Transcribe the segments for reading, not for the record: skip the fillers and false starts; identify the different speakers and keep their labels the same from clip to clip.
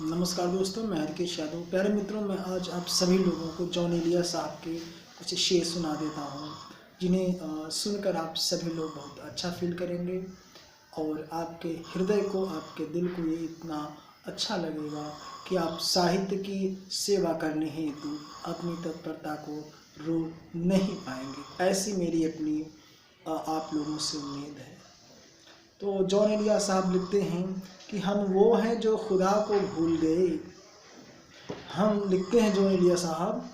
Speaker 1: नमस्कार दोस्तों, मैं हरकेश यादव। प्यारे मित्रों, मैं आज आप सभी लोगों को जॉन एलिया साहब के कुछ शेर सुना देता हूँ, जिन्हें सुनकर आप सभी लोग बहुत अच्छा फील करेंगे और आपके हृदय को, आपके दिल को ये इतना अच्छा लगेगा कि आप साहित्य की सेवा करने हेतु अपनी तत्परता को रोक नहीं पाएंगे। ऐसी मेरी अपनी आप लोगों से उम्मीद है। तो जॉन एलिया साहब लिखते हैं कि हम वो हैं जो खुदा को भूल गए। हम लिखते हैं जॉन एलिया साहब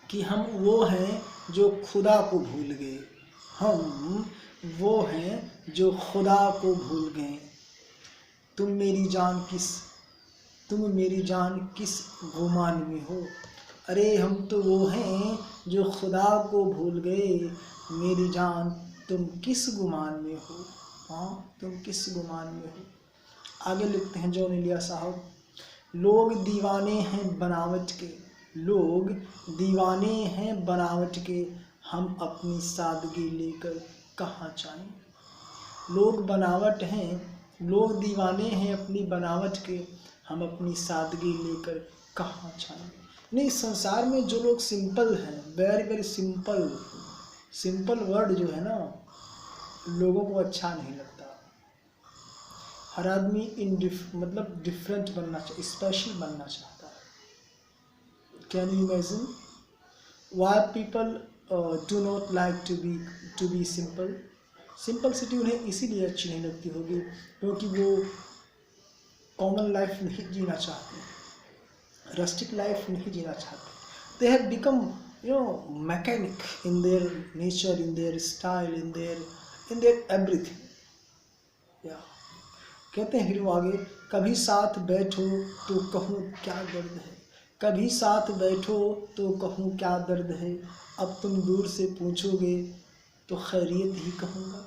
Speaker 1: कि हम वो हैं जो खुदा को भूल गए। हम वो हैं जो खुदा को भूल गए। तुम मेरी जान किस गुमान में हो। अरे हम तो वो हैं जो खुदा को भूल गए। मेरी जान तुम किस गुमान में हो। हाँ, तुम किस गुमान में हो। आगे लिखते हैं जॉन एलिया साहब, लोग दीवाने हैं बनावट के। लोग दीवाने हैं बनावट के, हम अपनी सादगी लेकर कहाँ जाएं। लोग दीवाने हैं अपनी बनावट के, हम अपनी सादगी लेकर कहाँ जाएं। नहीं, संसार में जो लोग सिंपल हैं, वेरी वेरी सिंपल वर्ड जो है ना, लोगों को अच्छा नहीं लगता। हर आदमी डिफरेंट बनना चाहिए, स्पेशल बनना चाहता है। Can you imagine why people do not like to be simple. Simplicity उन्हें इसीलिए अच्छी नहीं लगती होगी क्योंकि वो कॉमन लाइफ नहीं जीना चाहते, रस्टिक लाइफ नहीं जीना चाहते। They have become mechanic in their nature, in their style, in their everything. या कहते हैं फिर वो आगे, कभी साथ बैठो तो कहूँ क्या दर्द है। कभी साथ बैठो तो कहूँ क्या दर्द है। अब तुम दूर से पूछोगे तो खैरियत ही कहूँगा।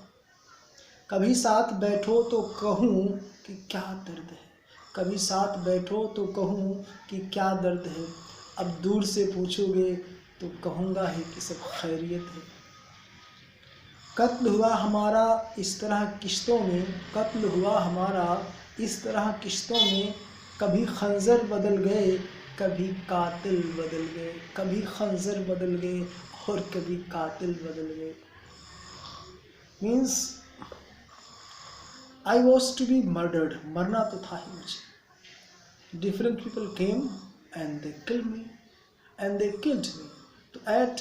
Speaker 1: कभी साथ बैठो तो कहूँ कि क्या दर्द है। कभी साथ बैठो तो कहूँ कि क्या दर्द है। अब दूर से पूछोगे तो कहूँगा ही कि सब खैरियत है। कत्ल हुआ हमारा इस तरह किश्तों में, कत्ल हुआ हमारा इस तरह किश्तों में। कभी खंजर बदल गए, कभी कातिल बदल गए। कभी खंजर बदल गए और कभी कातिल बदल गए। Means I was to be murdered, मरना तो था ही मुझे। Different people came and they killed me and they killed me. तो at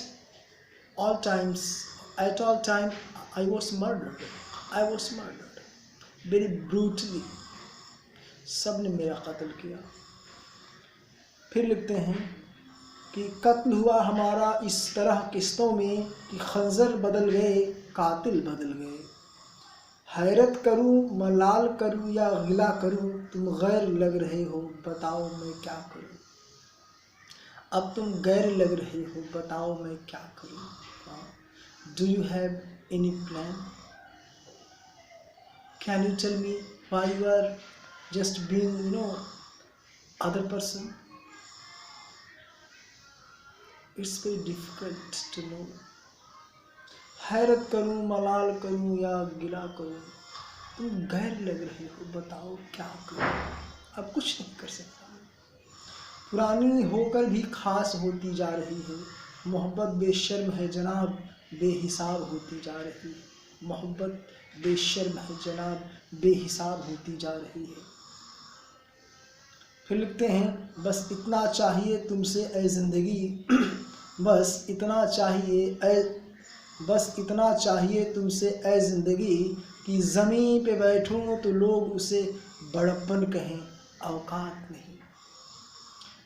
Speaker 1: all time I was murdered very brutally। सब ने मेरा कत्ल किया। फिर लिखते हैं कि कत्ल हुआ हमारा इस तरह किस्तों में कि खंजर बदल गए, कातिल बदल गए। हैरत करूं, मलाल करूं या गिला करूं, तुम गैर लग रहे हो, बताओ मैं क्या करूं। अब तुम गैर लग रहे हो, बताओ मैं क्या करूं। Do you have any plan? Can you tell me why you are just being, other person? It's very difficult to know. हैरत करूं, मलाल करूं या गिला करूं, तुम गैर लग रहे हो, बताओ क्या करूं। अब कुछ नहीं कर सकता। पुरानी होकर भी खास होती जा रही है मोहब्बत, बेशर्म है जनाब, बेहिसाब होती जा रही है। मोहब्बत बेशर्म है जनाब, बेहिसाब होती जा रही है। फिर लिखते हैं, बस इतना चाहिए तुमसे ए ज़िंदगी, बस इतना चाहिए तुमसे ए ज़िंदगी कि ज़मीन पे बैठूं तो लोग उसे बड़प्पन कहें, औकात नहीं।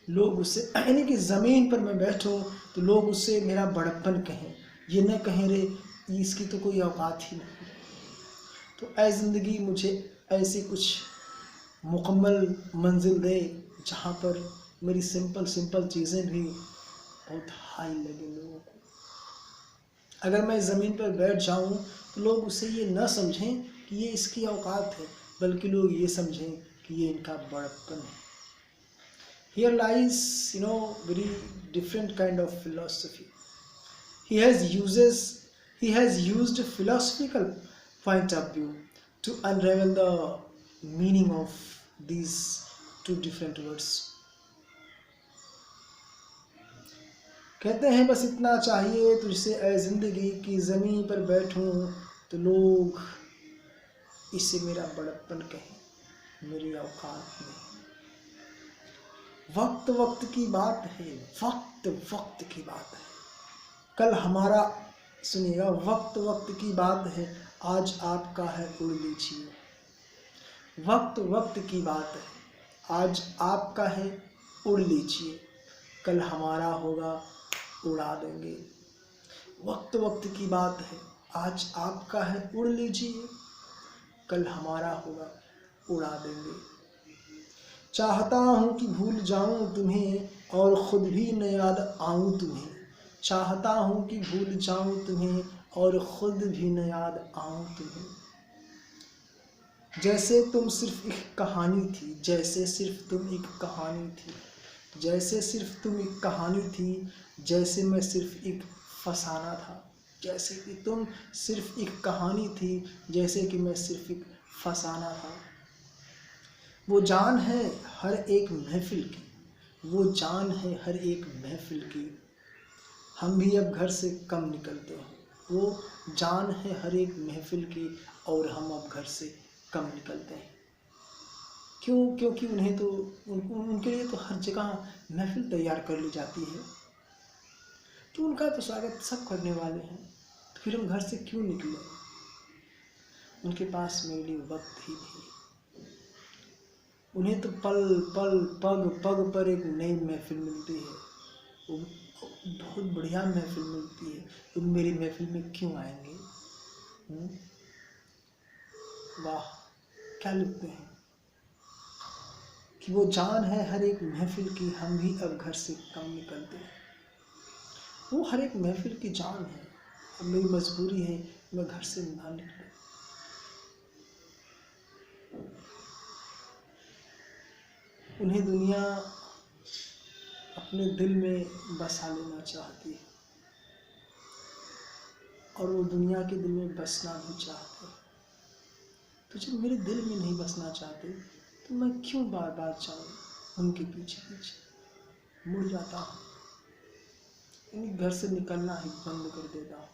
Speaker 1: लोग उसे, यानी कि ज़मीन पर मैं बैठूं तो लोग उससे मेरा बड़प्पन कहें, ये न कहें रे इसकी तो कोई औकात ही नहीं। तो ऐ ज़िंदगी मुझे ऐसी कुछ मुकम्मल मंजिल दे जहाँ पर मेरी सिंपल चीज़ें भी बहुत हाई लगे लोगों को। अगर मैं ज़मीन पर बैठ जाऊँ तो लोग उसे ये न समझें कि ये इसकी औकात है, बल्कि लोग ये समझें कि ये इनका बड़प्पन है। Here lies, very different kind of philosophy. He has used a philosophical point of view to unravel the meaning of these 2 different words. कहते हैं बस इतना चाहिए तुझसे ऐ जिंदगी की ज़मीन पर बैठूं तो लोग इसे मेरा बड़प्पन कहें, मेरी औकात नहीं। वक्त वक्त की बात है, वक्त वक्त की बात है। कल हमारा, सुनिएगा, वक्त वक्त की बात है, आज आपका है उड़ लीजिए। वक्त वक्त की बात है, आज आपका है उड़ लीजिए, कल हमारा होगा उड़ा देंगे। वक्त वक्त की बात है, आज आपका है उड़ लीजिए, कल हमारा होगा उड़ा देंगे। चाहता हूँ कि भूल जाऊँ तुम्हें और ख़ुद भी न याद आऊँ तुम्हें। चाहता हूँ कि भूल जाऊँ तुम्हें और ख़ुद भी न याद आऊँ तुम्हें। जैसे तुम सिर्फ एक कहानी थी, जैसे सिर्फ तुम एक कहानी थी, जैसे सिर्फ तुम एक कहानी थी, जैसे मैं सिर्फ एक फसाना था। जैसे कि तुम सिर्फ एक कहानी थी, जैसे कि मैं सिर्फ एक फसाना था। वो जान है हर एक महफिल की, वो जान है हर एक महफिल की, हम भी अब घर से कम निकलते हैं। वो जान है हर एक महफिल की और हम अब घर से कम निकलते हैं। क्यों? क्योंकि उन्हें तो उनके लिए तो हर जगह महफिल तैयार कर ली जाती है, तो उनका तो स्वागत सब करने वाले हैं, तो फिर हम घर से क्यों निकले? उनके पास मेरे लिए वक्त ही नहीं। उन्हें तो पल पल पग पग पर एक नई महफिल मिलती है, वो बहुत बढ़िया महफिल मिलती है। तो मेरी महफिल में क्यों आएंगे? वाह, क्या लिखते हैं कि वो जान है हर एक महफिल की, हम भी अब घर से कम निकलते हैं। वो हर एक महफिल की जान है, अब मेरी मजबूरी है मैं घर से ना निकलूं। उन्हें दुनिया अपने दिल में बसा लेना चाहती है और वो दुनिया के दिल में बसना भी चाहते हैं। तो जब मेरे दिल में नहीं बसना चाहते तो मैं क्यों बार बार जाऊँ उनके पीछे पीछे? मुड़ जाता हूँ, यानी घर से निकलना ही बंद कर देता हूँ।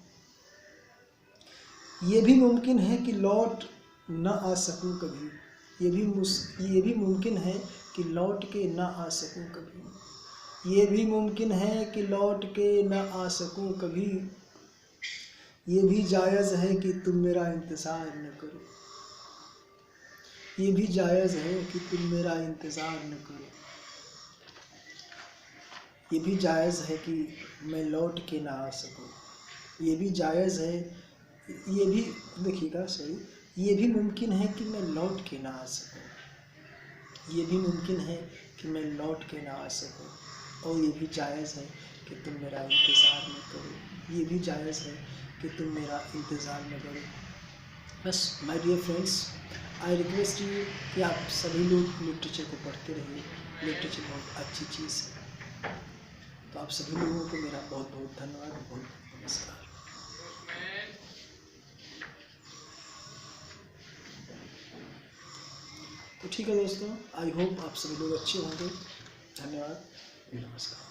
Speaker 1: ये भी मुमकिन है कि लौट न आ सकूं कभी, ये भी मुमकिन है कि लौट के न आ सकूं कभी। ये भी मुमकिन है कि लौट के न आ सकूं कभी। ये भी जायज़ है कि तुम मेरा इंतज़ार न करो। ये भी जायज़ है कि तुम मेरा इंतज़ार न करो। ये भी जायज़ है कि मैं लौट के ना आ सकूं। ये भी जायज़ है, ये भी, देखिएगा सॉरी, ये भी मुमकिन है कि मैं लौट के ना आ सकूं। ये भी मुमकिन है कि मैं लौट के ना आ सकूं। और ये भी जायज़ है कि तुम मेरा इंतज़ार न करो। ये भी जायज़ है कि तुम मेरा इंतज़ार न करो। बस my dear friends, I request you कि आप सभी लोग लिटरेचर को पढ़ते रहिए। लिटरेचर बहुत अच्छी चीज़ है। तो आप सभी लोगों को मेरा बहुत बहुत धन्यवाद, बहुत बहुत नमस्कार। तो ठीक है दोस्तों, आई होप आप सभी लोग अच्छे होंगे। धन्यवाद, नमस्कार।